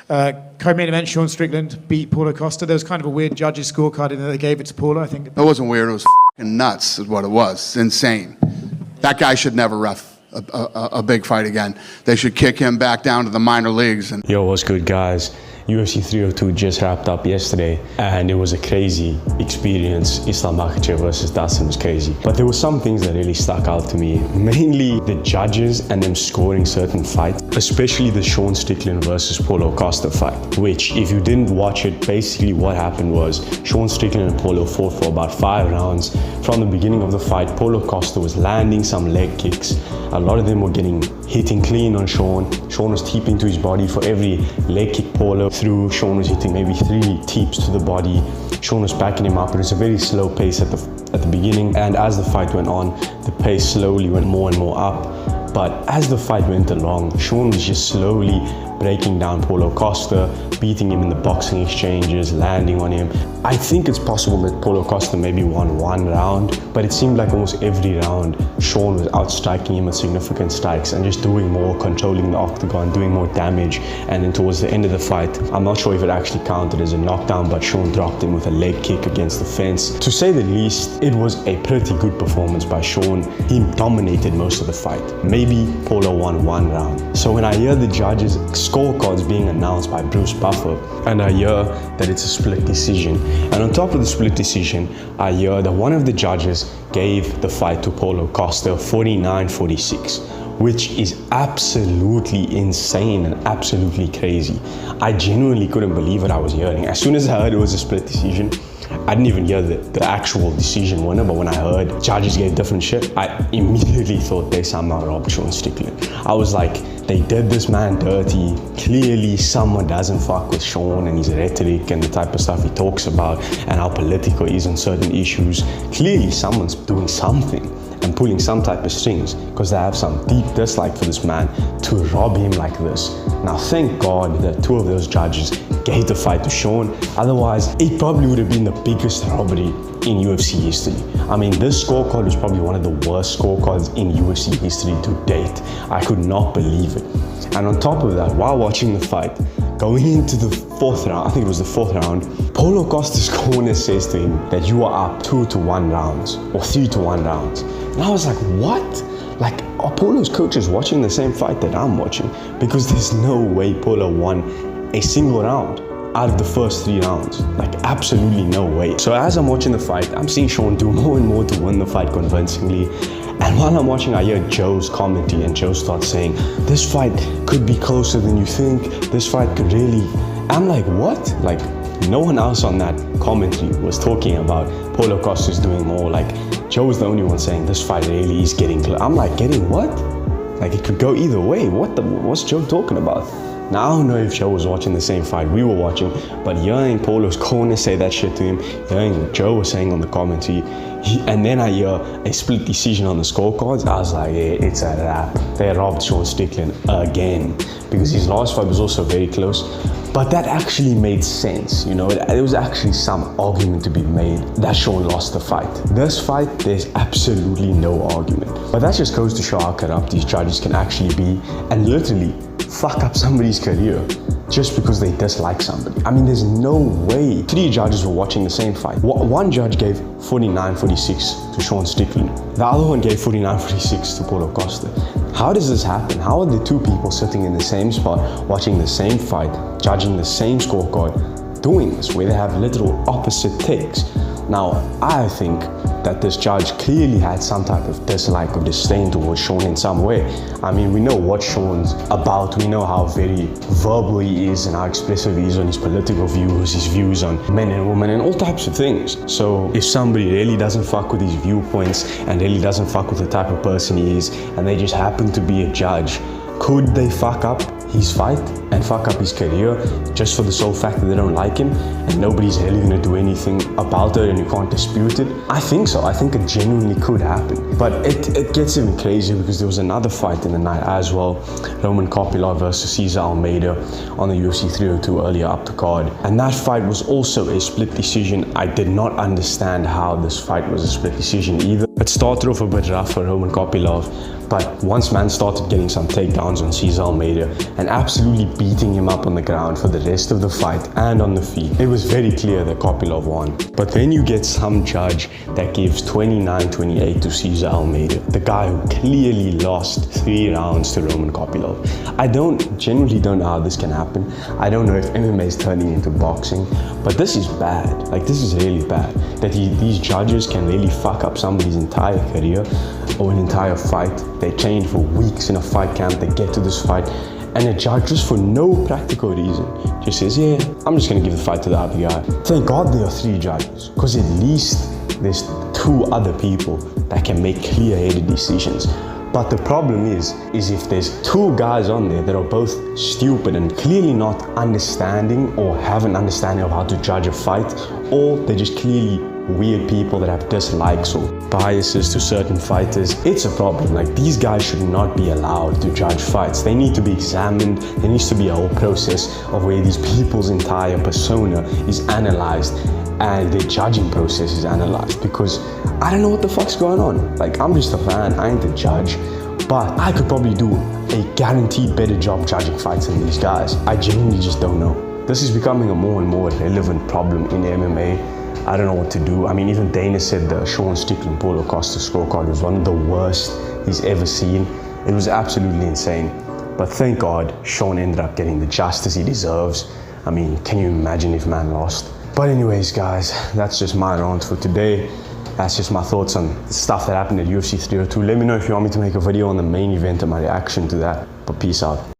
Co-main event, Sean Strickland beat Paulo Costa. There was kind of a weird judges' scorecard in that they gave it to Paulo, I think. It wasn't weird, it was f***ing nuts is what it was. It's insane. That guy should never ref a big fight again. They should kick him back down to the minor leagues. Yo, what's good, guys? UFC 302 just wrapped up yesterday and it was a crazy experience. Islam Makhachev versus Dustin was crazy. But there were some things that really stuck out to me. Mainly the judges and them scoring certain fights, especially the Sean Strickland versus Paulo Costa fight, which if you didn't watch it, basically what happened was Sean Strickland and Paulo fought for about 5 rounds. From the beginning of the fight, Paulo Costa was landing some leg kicks. A lot of them were hitting clean on Sean. Sean was teeping to his body for every leg kick Paulo through. Sean was hitting maybe 3 teeps to the body. Sean was backing him up. It was a very slow pace at the beginning, and as the fight went on, the pace slowly went more and more up. But as the fight went along, Sean was just slowly breaking down Paulo Costa, beating him in the boxing exchanges, landing on him. I think it's possible that Paulo Costa maybe won 1 round, but it seemed like almost every round Sean was outstriking him with significant strikes and just doing more, controlling the octagon, doing more damage. And then towards the end of the fight, I'm not sure if it actually counted as a knockdown, but Sean dropped him with a leg kick against the fence. To say the least, it was a pretty good performance by Sean. He dominated most of the fight. Maybe Paulo won 1 round. So when I hear the judges' scorecards being announced by Bruce Buffer, and I hear that it's a split decision, and on top of the split decision, I hear that one of the judges gave the fight to Paulo Costa 49-46, which is absolutely insane and absolutely crazy. I genuinely couldn't believe what I was hearing. As soon as I heard it was a split decision, I didn't even hear the actual decision winner, but when I heard judges gave different shit, I immediately thought they somehow robbed Sean Strickland. I was like, they did this man dirty. Clearly someone doesn't fuck with Sean and his rhetoric and the type of stuff he talks about and how political he is on certain issues. Clearly someone's doing something and pulling some type of strings because they have some deep dislike for this man to rob him like this. Now thank God that 2 of those judges gave the fight to Sean. Otherwise, it probably would have been the biggest robbery in UFC history. I mean, this scorecard was probably one of the worst scorecards in UFC history to date. I could not believe it. And on top of that, while watching the fight, going into the 4th round, I think it was the 4th round, Paulo Costa's corner says to him that you are up 2-1 rounds or 3-1 rounds. And I was like, what? Like, are Paulo's coaches watching the same fight that I'm watching? Because there's no way Paulo won a single round out of the first 3 rounds. Like, absolutely no way. So as I'm watching the fight, I'm seeing Sean do more and more to win the fight convincingly. And while I'm watching, I hear Joe's commentary, and Joe starts saying, this fight could be closer than you think. This fight could really... I'm like, what? Like, no one else on that commentary was talking about Paulo Costa's doing more. Like, Joe was the only one saying this fight really is getting close. I'm like, getting what? Like, it could go either way. What's Joe talking about? Now, I don't know if Joe was watching the same fight we were watching, but hearing Paulo's corner say that shit to him, hearing what Joe was saying on the commentary, and then I hear a split decision on the scorecards, I was like, yeah, it's a wrap. They robbed Sean Strickland again, because his last fight was also very close. But that actually made sense, you know, there was actually some argument to be made that Sean lost the fight. This fight, there's absolutely no argument. But that just goes to show how corrupt these judges can actually be and literally fuck up somebody's career just because they dislike somebody. I mean, there's no way. 3 judges were watching the same fight. One judge gave 49-46 to Sean Strickland. The other one gave 49-46 to Paulo Costa. How does this happen? How are the 2 people sitting in the same spot, watching the same fight, judging the same scorecard, doing this, where they have literal opposite takes? Now, I think that this judge clearly had some type of dislike or disdain towards Sean in some way. I mean, we know what Sean's about. We know how very verbal he is and how expressive he is on his political views, his views on men and women and all types of things. So if somebody really doesn't fuck with his viewpoints and really doesn't fuck with the type of person he is, and they just happen to be a judge, could they fuck up his fight and fuck up his career just for the sole fact that they don't like him and nobody's really going to do anything about it and you can't dispute it? I think so. I think it genuinely could happen. But it gets even crazier because there was another fight in the night as well. Roman Kopylov versus Cesar Almeida on the UFC 302 earlier up the card. And that fight was also a split decision. I did not understand how this fight was a split decision either. It started off a bit rough for Roman Kopylov, but once man started getting some takedowns on Cesar Almeida and absolutely beating him up on the ground for the rest of the fight and on the feet, it was very clear that Kopylov won. But then you get some judge that gives 29-28 to Cesar Almeida, the guy who clearly lost 3 rounds to Roman Kopylov. I genuinely don't know how this can happen. I don't know if MMA is turning into boxing, but this is bad. Like, this is really bad. That these judges can really fuck up somebody's entire career or an entire fight. They train for weeks in a fight camp, they get to this fight, and a judge, just for no practical reason, just says, yeah, I'm just gonna give the fight to the other guy. Thank God there are 3 judges, because at least there's 2 other people that can make clear-headed decisions. But the problem is if there's 2 guys on there that are both stupid and clearly not understanding or have an understanding of how to judge a fight, or they're just clearly weird people that have dislikes or biases to certain fighters, it's a problem. Like, these guys should not be allowed to judge fights. They need to be examined. There needs to be a whole process of where these people's entire persona is analyzed and their judging process is analyzed, because I don't know what the fuck's going on. Like, I'm just a fan, I ain't the judge, but I could probably do a guaranteed better job judging fights than these guys. I genuinely just don't know. This is becoming a more and more relevant problem in MMA. I don't know what to do. I mean, even Dana said the Sean Strickland Paulo Costa scorecard was one of the worst he's ever seen. It was absolutely insane. But thank God Sean ended up getting the justice he deserves. I mean, can you imagine if man lost? But anyways, guys, that's just my rant for today. That's just my thoughts on the stuff that happened at UFC 302. Let me know if you want me to make a video on the main event and my reaction to that. But peace out.